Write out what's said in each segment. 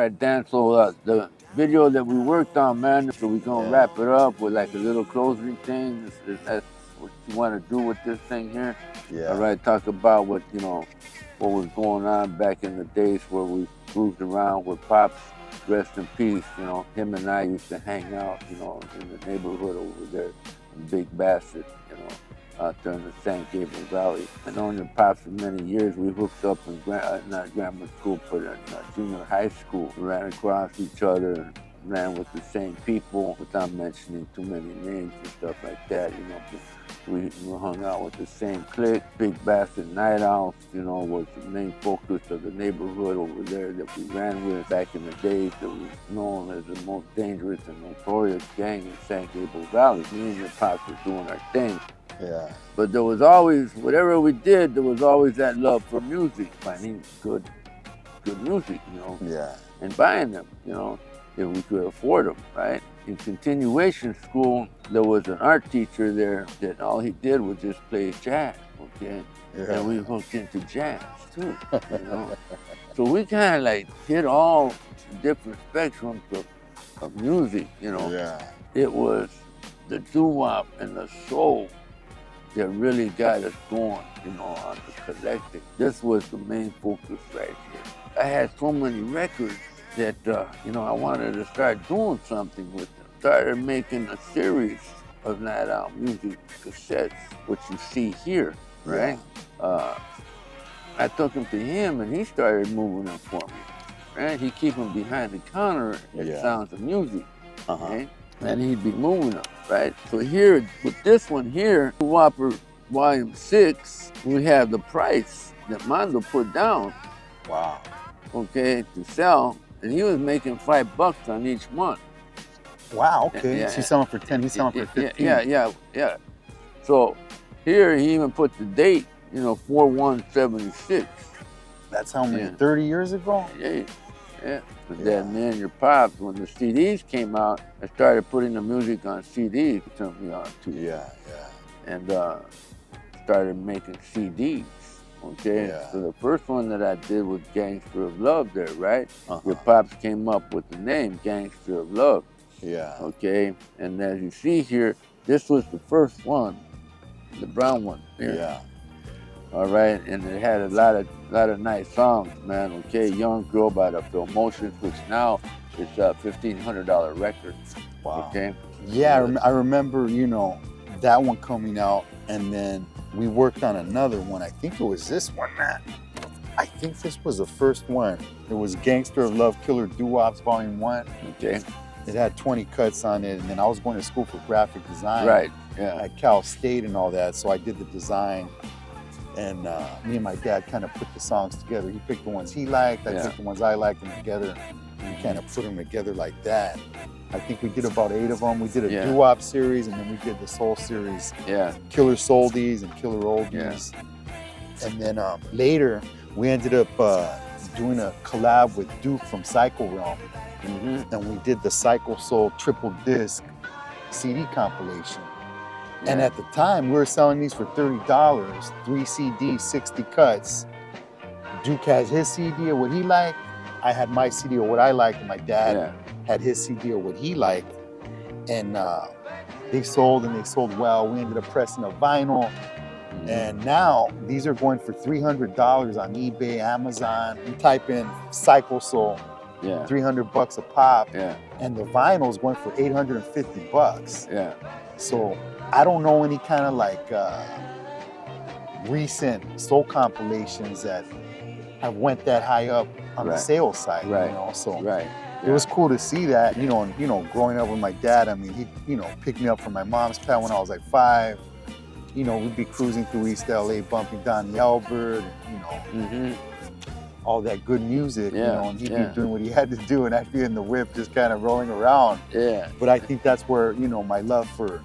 right, Dan. So the video that we worked on, man. So we're gonna wrap it up with like a little closing thing. That's what you want to do with this thing here. Yeah. All right. Talk about what what was going on back in the days where we moved around with Pops. Rest in peace. Him and I used to hang out. In the neighborhood over there in Big Bassett. Out there in the San Gabriel Valley. I known your Pops for many years. We hooked up in not grammar school, but in junior high school. We ran across each other and ran with the same people without mentioning too many names and stuff like that. We hung out with the same clique. Big Bassett Niteowl, was the main focus of the neighborhood over there that we ran with back in the days that was known as the most dangerous and notorious gang in San Gabriel Valley. Me and your Pops were doing our thing. Yeah. But there was always, whatever we did, there was always that love for music, finding good music, Yeah. and buying them, if we could afford them, right? In continuation school, there was an art teacher there that all he did was just play jazz, okay? Yeah. And we hooked into jazz too, So we kind of like hit all different spectrums of music, Yeah. It was the doo-wop and the soul that really got us going, on the collective. This was the main focus right here. I had so many records that, I wanted to start doing something with them. Started making a series of Niteowl music cassettes, which you see here, right? Yeah. I took them to him and he started moving them for me, right? He'd keep them behind the counter at Sounds of Music, right? And he'd be moving them, right? So here, with this one here, Whopper Volume 6, we have the price that Mondo put down, Wow. okay, to sell, and he was making $5 on each one. Wow, okay. Yeah. So he's selling for 10, he's selling for 15. Yeah. So here he even put the date, 4/1/76. That's how many, Yeah. 30 years ago? Yeah. But then me and your Pops, when the CDs came out, I started putting the music on CDs. It turned me on too. Yeah. And started making CDs, okay? Yeah. So the first one that I did was Gangster of Love there, right? Your Pops came up with the name Gangster of Love, Yeah. okay? And as you see here, this was the first one, the brown one here. Yeah. All right, and it had a lot of nice songs, man. Okay, Young Girl by the Emotions, which now is a $1,500 record. Wow. Okay. Yeah, I remember, that one coming out, and then we worked on another one. I think it was this one, man. I think this was the first one. It was Gangster of Love, Killer Doo-Wops, Volume 1. Okay. It had 20 cuts on it, and then I was going to school for graphic design. Right. Yeah. At Cal State and all that, so I did the design. And me and my dad kind of put the songs together. He picked the ones he liked, I picked the ones I liked, them together. And we kind of put them together like that. I think we did about 8 of them. We did a doo-wop series, and then we did the soul series. Yeah. Killer Souldies and Killer Oldies. Yeah. And then later, we ended up doing a collab with Duke from Psycho Realm. Mm-hmm. And we did the Psycho Soul triple disc CD compilation. Yeah. And at the time, we were selling these for $30, 3 CDs, 60 cuts. Duke has his CD of what he liked. I had my CD of what I liked, and my dad had his CD of what he liked. And they sold, and they sold well. We ended up pressing a vinyl. Mm-hmm. And now, these are going for $300 on eBay, Amazon. You type in Psycho Soul, $300 a pop. Yeah. And the vinyl is going for $850. Yeah. So I don't know any kind of recent soul compilations that have went that high up on the sales side, So it was cool to see that, and growing up with my dad, I mean, he, picked me up from my mom's pad when I was like 5. We'd be cruising through East LA, bumping Donnie Albert, all that good music, and he'd be doing what he had to do, and I'd be in the whip just kind of rolling around. Yeah. But I think that's where, my love for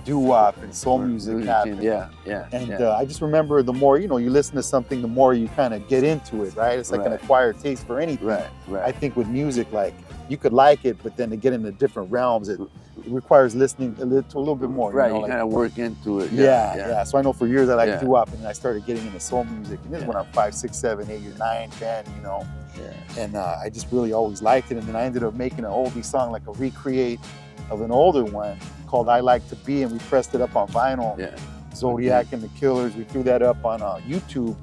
doo-wop and soul music happened. Yeah. And I just remember the more, you listen to something, the more you kind of get into it, right? It's like an acquired taste for anything. Right. I think with music, like, you could like it, but then to get into different realms, it requires listening to a little bit more. Right, you like, kind of work into it. Yeah. So I know for years I liked doo-wop, and then I started getting into soul music. And this is when I'm 5, 6, 7, 8, 9, 10, And I just really always liked it. And then I ended up making an oldie song, like a recreate of an older one called I Like to Be, and we pressed it up on vinyl. Yeah. Zodiak and the Killers, we threw that up on YouTube,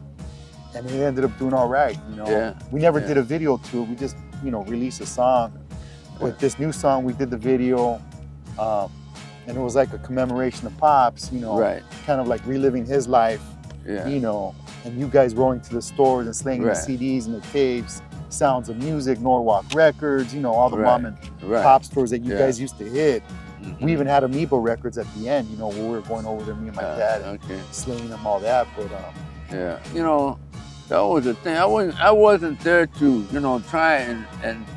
and it ended up doing all right. We never did a video to it. We just released a song. But this new song, we did the video, and it was like a commemoration of Pops, kind of like reliving his life, and you guys rolling to the stores and slinging the CDs and the tapes, Sounds of Music, Norwalk Records, all the mom and pop stores that you guys used to hit. We even had Amoeba Records at the end, where we were going over there, me and my dad, and slinging them, all that. But that was the thing. I wasn't there to try and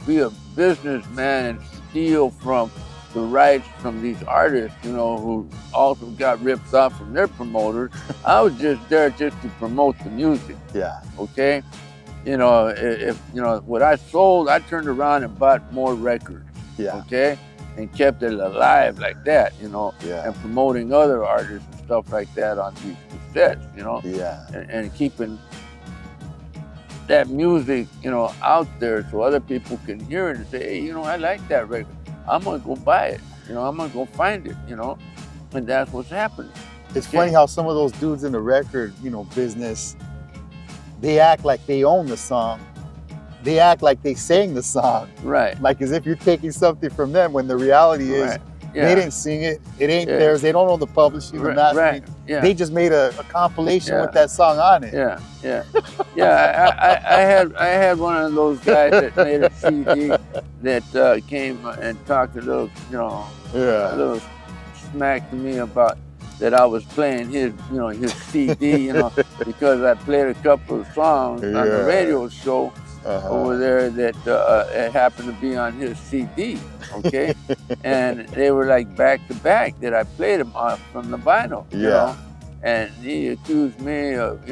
be a businessman and steal from the rights from these artists, who also got ripped off from their promoters. I was just there just to promote the music. Yeah. Okay. If what I sold, I turned around and bought more records. Yeah. Okay. And kept it alive like that, and promoting other artists and stuff like that on these cassettes, and keeping that music, out there so other people can hear it and say, hey, I like that record. I'm gonna go buy it. I'm gonna go find it. And that's what's happening. It's funny how some of those dudes in the record, business, they act like they own the song. They act like they sang the song. Right. Like as if you're taking something from them, when the reality is they didn't sing it. It ain't theirs. They don't own the publishing, the mastering. They just made a compilation with that song on it. I had one of those guys that made a CD that came and talked a little, a little smack to me about that I was playing his CD, because I played a couple of songs on the radio show over there that it happened to be on his CD, okay? And they were like back to back that I played them from the vinyl, you know? And he accused me of,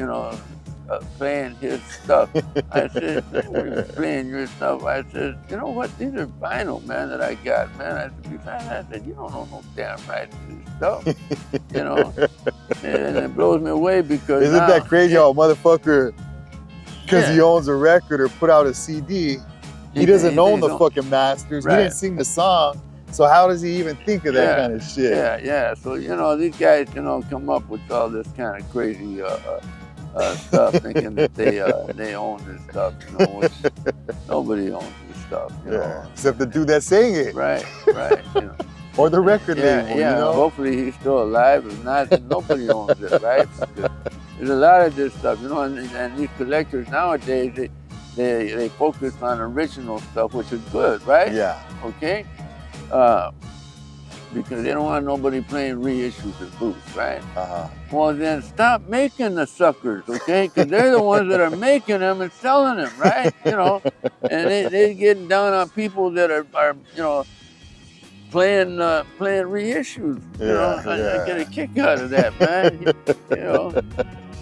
playing his stuff. I said, you're playing your stuff. I said, you know what, these are vinyl, man, that I got, man. I said, you don't know no damn right to this stuff, And it blows me away because Isn't that crazy how a motherfucker, because he owns a record or put out a CD, he doesn't own the fucking masters. He didn't sing the song. So how does he even think of that kind of shit? Yeah. So, these guys, come up with all this kind of crazy stuff, thinking that they own this stuff, which nobody owns this stuff, Except the dude that sang it. Right. Or the record label, Hopefully he's still alive. If not, then nobody owns it, right? Because there's a lot of this stuff, and these collectors nowadays, they focus on original stuff, which is good, right? Yeah. Okay? Because they don't want nobody playing reissues of boots, right? Well, then stop making the suckers, okay? Because they're the ones that are making them and selling them, right? And they're getting down on people that are playing reissues. I get a kick out of that, man.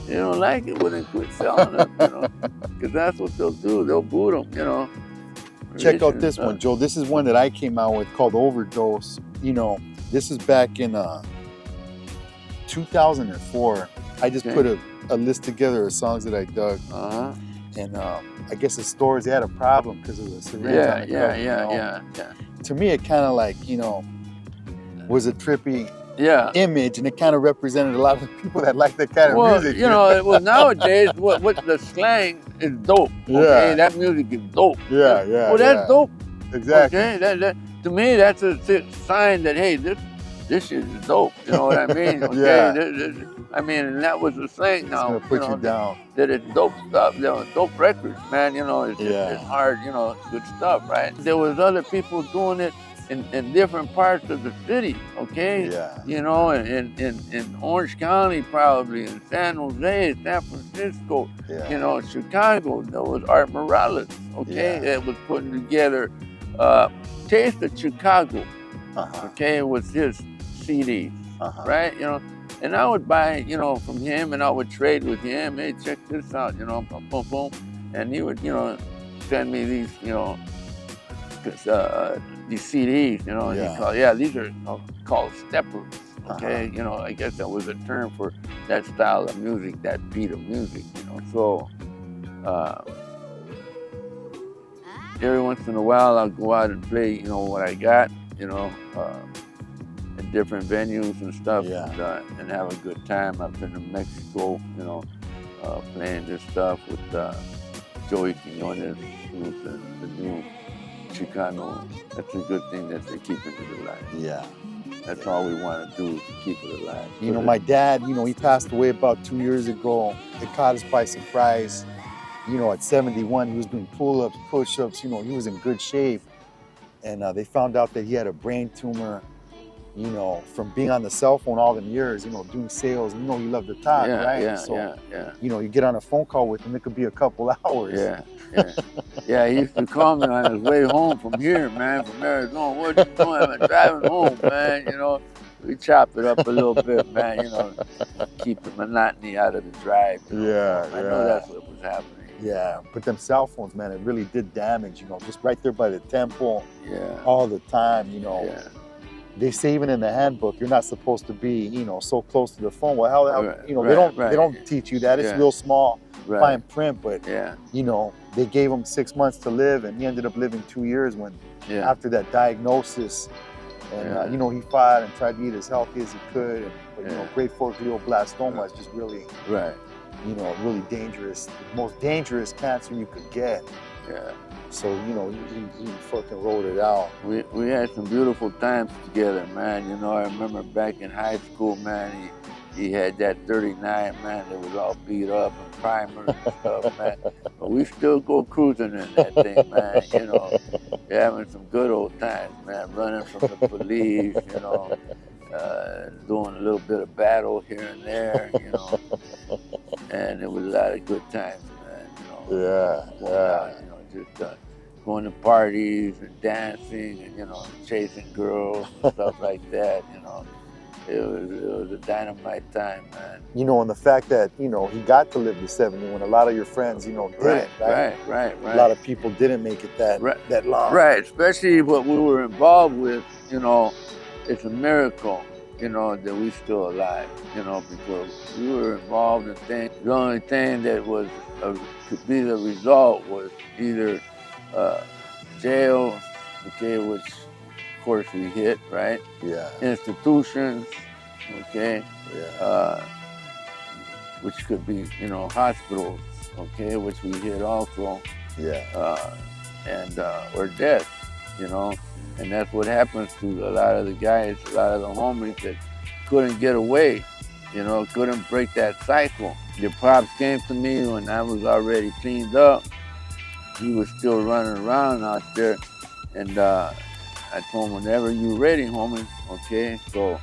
You don't like it, well then quit selling them, because that's what they'll do. They'll boot them, Check out this one, Joe. This is one that I came out with called Overdose. This is back in 2004. I just put a list together of songs that I dug. And I guess the stores, they had a problem because of the syringe on the cover, Yeah. To me, it kind of like, was a trippy image, and it kind of represented a lot of the people that like that kind of music. Well, nowadays, what the slang is dope. Okay, that music is dope. Well, that's dope. Exactly. Okay, that to me, that's a sign that, hey, this shit is dope. You know what I mean? Okay, and that was the slang now. It's gonna put you down. That it's dope stuff. Dope records, man. It's hard. Good stuff, right? There was other people doing it in different parts of the city, okay? In Orange County probably, in San Jose, San Francisco, Chicago. There was Art Morales, okay, that was putting together Taste of Chicago, okay, with his CDs, right? You know, and I would buy, you know, from him, and I would trade with him. Hey, check this out, you know, boom, boom, boom. And he would, you know, send me these, you know, these CDs, you know, and these are called steppers, okay? You know, I guess that was a term for that style of music, that beat of music, you know. So every once in a while I'll go out and play, you know, what I got, you know, in different venues and stuff, and have a good time. I've been to Mexico, you know, playing this stuff with Joey Quinones, who's the new Chicano. That's a good thing that they're keeping it alive. Yeah. That's all we want to do is to keep it alive. You know, my dad, you know, he passed away about 2 years ago. It caught us by surprise. You know, at 71, he was doing pull-ups, push-ups, you know, he was in good shape. And they found out that he had a brain tumor, you know, from being on the cell phone all them years, you know, doing sales. You know, he loved to talk, right? You know, you get on a phone call with him, it could be a couple hours. Yeah, he used to call me on his way home from here, man, from Arizona. What you doing? I'm driving home, man, you know. We chop it up a little bit, man, you know, keep the monotony out of the drive. You know? I know that's what was happening. Yeah, but them cell phones, man, it really did damage, you know, just right there by the temple, all the time, you know. They say even in the handbook, you're not supposed to be, you know, so close to the phone. Well, how you know, they don't teach you that. It's real small, fine print, but you know, they gave him 6 months to live, and he ended up living 2 years when after that diagnosis. And you know, he fought and tried to eat as healthy as he could. And, but you know, grade 4 glioblastoma is just really, you know, really dangerous. The most dangerous cancer you could get. So, you know, he fucking rolled it out. We had some beautiful times together, man. You know, I remember back in high school, man, he had that 39, man, that was all beat up and primers and stuff, man. But we still go cruising in that thing, man, you know. Having some good old times, man, running from the police, you know, doing a little bit of battle here and there, you know. And it was a lot of good times, man, you know. You know, just going to parties and dancing and, you know, chasing girls and stuff like that, you know. It was a dynamite time, man. You know, and the fact that, you know, he got to live to 70 when a lot of your friends, you know, didn't, right? A lot of people didn't make it that long. Right, especially what we were involved with, you know, it's a miracle, you know, that we're still alive, you know, because we were involved in things. The only thing that was could be the result was either jail, okay, which of course we hit, right? Institutions, okay? Which could be, you know, hospitals, okay, which we hit also. Or death, you know? And that's what happens to a lot of the guys, a lot of the homies that couldn't get away, you know, couldn't break that cycle. Your pops came to me when I was already cleaned up. He was still running around out there, and I told him, whenever you're ready, homie, okay? So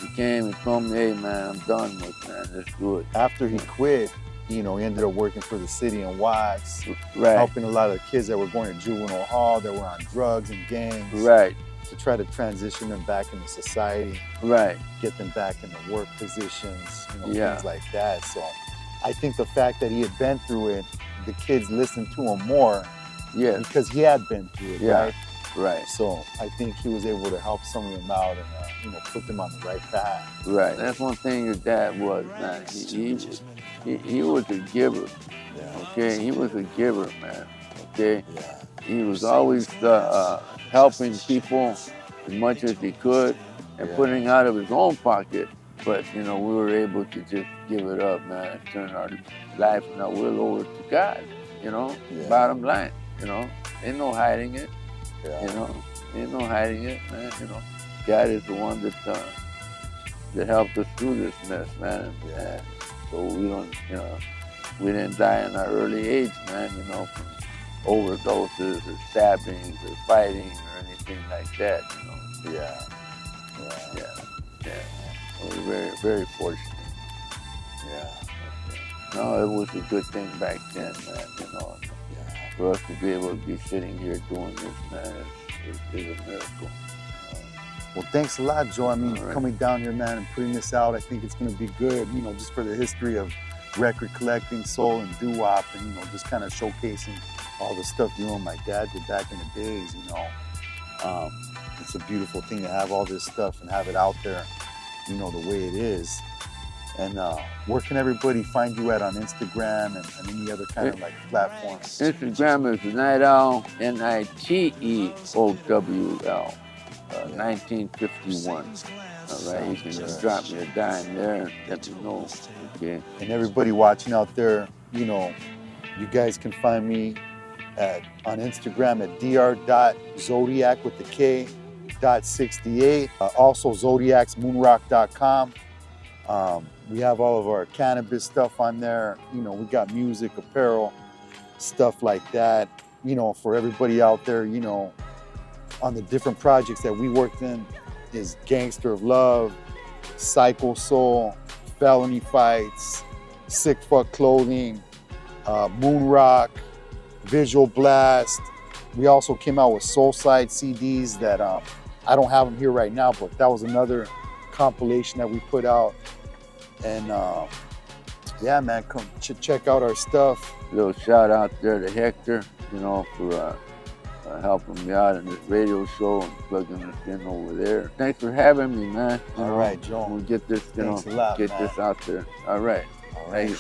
he came and told me, hey, man, I'm done with it, man, let's do it. After he quit, you know, he ended up working for the city in Watts, helping a lot of the kids that were going to juvenile hall, that were on drugs and gangs. To try to transition them back into society. Get them back into work positions, you know, things like that. So I think the fact that he had been through it, the kids listened to him more because he had been through it, right? So I think he was able to help some of them out and, you know, put them on the right path. That's one thing your dad was, man. He was a giver, okay? He was a giver, man, okay? He was always helping people as much as he could and putting out of his own pocket. But, you know, we were able to just give it up, man, and turn our life and our will over to God, you know? Bottom line, you know? Ain't no hiding it, you know? Ain't no hiding it, man, you know? God is the one that helped us through this mess, man. And so we don't, you know, we didn't die in our early age, man, you know, from overdoses or stabbings or fighting or anything like that, you know. We were very, very fortunate. No, it was a good thing back then, man, you know. For us to be able to be sitting here doing this, man, is a miracle. Well, thanks a lot, Joe. I mean, coming down here, man, and putting this out, I think it's going to be good, you know, just for the history of record collecting, soul, and doo-wop, and, you know, just kind of showcasing all the stuff you and my dad did back in the days, you know. It's a beautiful thing to have all this stuff and have it out there, you know, the way it is. And where can everybody find you at on Instagram and any other kind of like platforms? Instagram is Niteowl, Niteowl, 1951. All right, you can just drop me a dime there and let me know. Okay. And everybody watching out there, you know, you guys can find me on Instagram at dr.zodiac with the K .68. Also zodiacsmoonrock.com. We have all of our cannabis stuff on there. You know, we got music, apparel, stuff like that. You know, for everybody out there, you know, on the different projects that we worked in is Gangster of Love, Psycho Soul, Felony Fights, Sick Fuck Clothing, Moon Rock, Visual Blast. We also came out with Soulside CDs that I don't have them here right now, but that was another compilation that we put out. And yeah, man, come check out our stuff. Little shout out there to Hector, you know, for helping me out in this radio show and plugging us in over there. Thanks for having me, man. All right, Joe. We'll get this, you know, get this out there. All right. All right.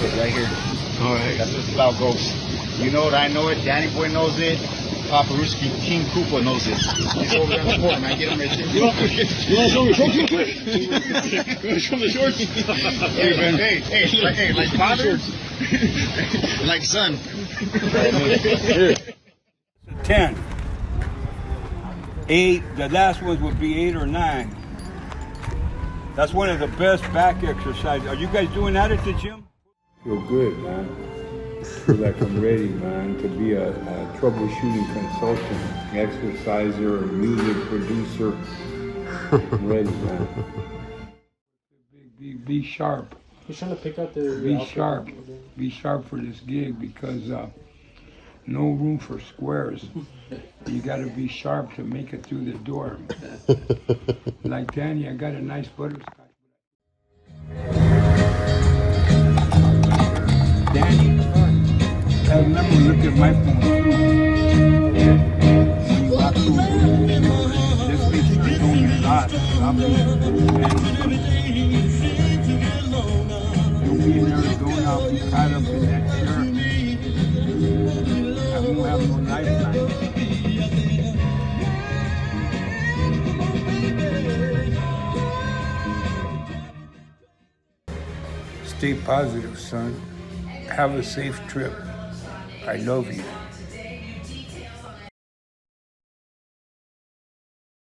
Right here. All right. That's what it's about, goes. You know it, I know it, Danny Boy knows it. Papa Ruski, King Koopa knows it. He's over there on the court, man. Get him right there. You want to show me shorts real quick? You want to show me the shorts? Hey, man. Hey, like father? Like son. Here. 10. 8. The last ones would be 8 or 9. That's one of the best back exercises. Are you guys doing that at the gym? Feel good, man. Feel like I'm ready, man, to be a troubleshooting consultant, exerciser, music producer. I'm ready, man. Be sharp. He's trying to pick out the. Be sharp. Be sharp for this gig because no room for squares. You got to be sharp to make it through the door. Like Danny, I got a nice butterscotch. Danny, I remember look at my phone too. When you walk through, just make sure you don't get lost. You'll be in Arizona, I'll be caught up in that shirt. I won't have no lifeline. Stay positive, son. Have a safe trip. I love you.